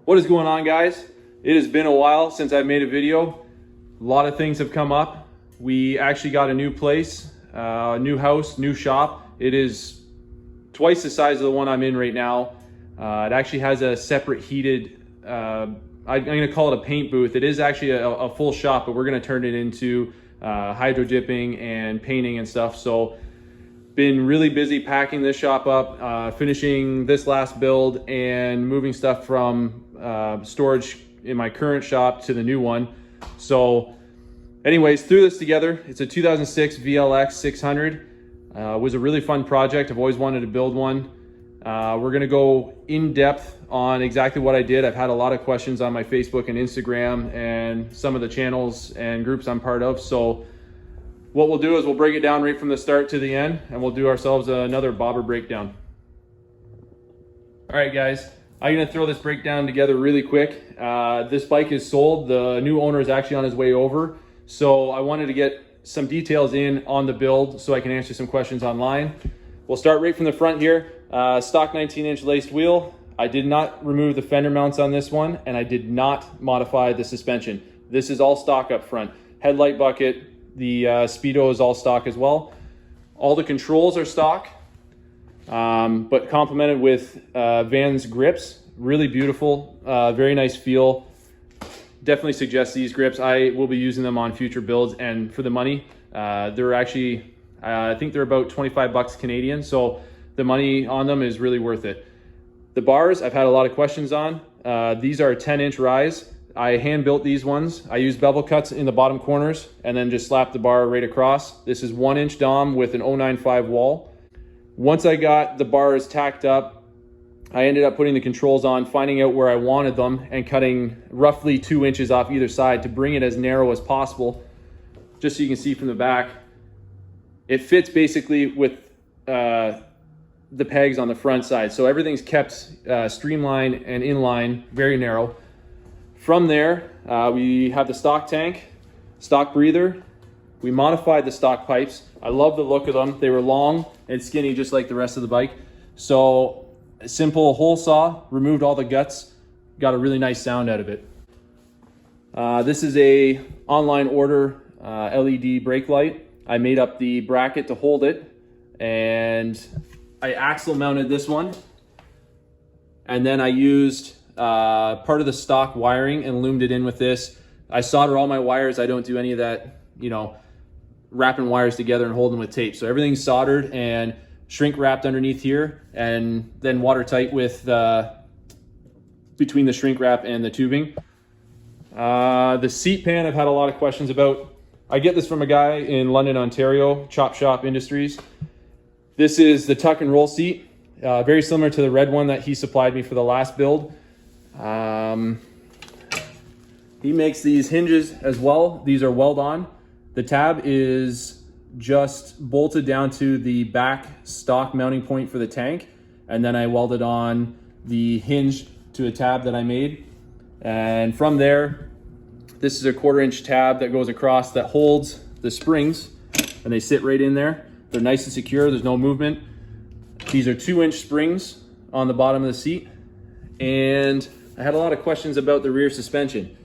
What is going on, guys? It has been a while since I've made a video. A lot of things have come up. We actually got a new place, new house, new shop. It is twice the size of the one I'm in right now. It actually has a separate heated, I'm gonna call it a paint booth. It is actually a full shop, but we're gonna turn it into hydro dipping and painting and stuff. So been really busy packing this shop up, finishing this last build and moving stuff from storage in my current shop to the new one. So anyways, threw this together. It's a 2006 VLX 600. It was a really fun project. I've always wanted to build one. We're gonna go in depth on exactly what I did. I've had a lot of questions on my Facebook and Instagram and some of the channels and groups I'm part of. So what we'll do is we'll break it down right from the start to the end, and we'll do ourselves another bobber breakdown. All right, guys, I'm gonna throw this breakdown together really quick. This bike is sold. The new owner is actually on his way over. So I wanted to get some details in on the build so I can answer some questions online. We'll start right from the front here. Stock 19-inch laced wheel. I did not remove the fender mounts on this one, and I did not modify the suspension. This is all stock up front. Headlight bucket, the speedo is all stock as well. All the controls are stock, but complemented with Van's grips. Really beautiful, very nice feel. Definitely suggest these grips. I will be using them on future builds, and for the money, they're actually, I think they're about 25 bucks Canadian. So the money on them is really worth it. The bars, I've had a lot of questions on. These are a 10-inch rise. I hand built these ones. I used bevel cuts in the bottom corners and then just slapped the bar right across. This is 1-inch Dom with an 095 wall. Once I got the bars tacked up, I ended up putting the controls on, finding out where I wanted them, and cutting roughly 2 inches off either side to bring it as narrow as possible. Just so you can see from the back, it fits basically with the pegs on the front side. So everything's kept streamlined and in line, very narrow. From there, we have the stock tank, stock breather. We modified the stock pipes. I love the look of them. They were long and skinny, just like the rest of the bike. So a simple hole saw, removed all the guts, got a really nice sound out of it. This is a online order LED brake light. I made up the bracket to hold it, and I axle mounted this one. And then I used part of the stock wiring and loomed it in with this. I solder all my wires. I don't do any of that, you know, wrapping wires together and holding with tape. So everything's soldered and shrink wrapped underneath here, and then watertight with between the shrink wrap and the tubing. The seat pan I've had a lot of questions about. I get this from a guy in London, Ontario, Chop Shop Industries. This is the tuck and roll seat, very similar to the red one that he supplied me for the last build. He makes these hinges as well. These are weld on. The tab is just bolted down to the back stock mounting point for the tank, and then I welded on the hinge to a tab that I made. And from there, this is a 1/4-inch tab that goes across that holds the springs, and they sit right in there. They're nice and secure. There's no movement. These are 2-inch springs on the bottom of the seat. And I had a lot of questions about the rear suspension.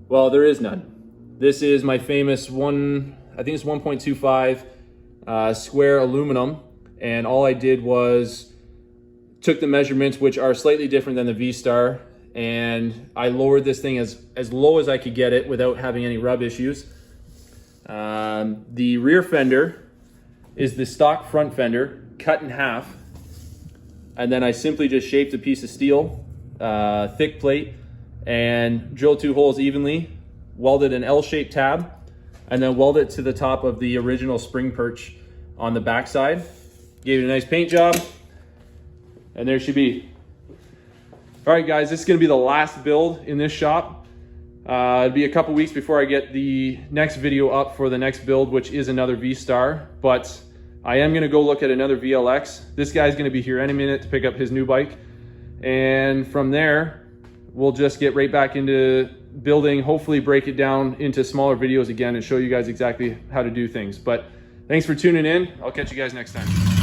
Well, there is none. This is my famous I think it's 1.25 square aluminum. And all I did was took the measurements, which are slightly different than the V-Star, and I lowered this thing as low as I could get it without having any rub issues. The rear fender is the stock front fender cut in half. And then I simply just shaped a piece of steel, thick plate, and drilled 2 holes evenly, welded an L-shaped tab, and then welded it to the top of the original spring perch on the back side. Gave it a nice paint job, and there she be. All right, guys, this is gonna be the last build in this shop. It'll be a couple weeks before I get the next video up for the next build, which is another V-Star, but I am gonna go look at another VLX. This guy's gonna be here any minute to pick up his new bike. And from there, we'll just get right back into building, hopefully break it down into smaller videos again and show you guys exactly how to do things. But thanks for tuning in. I'll catch you guys next time.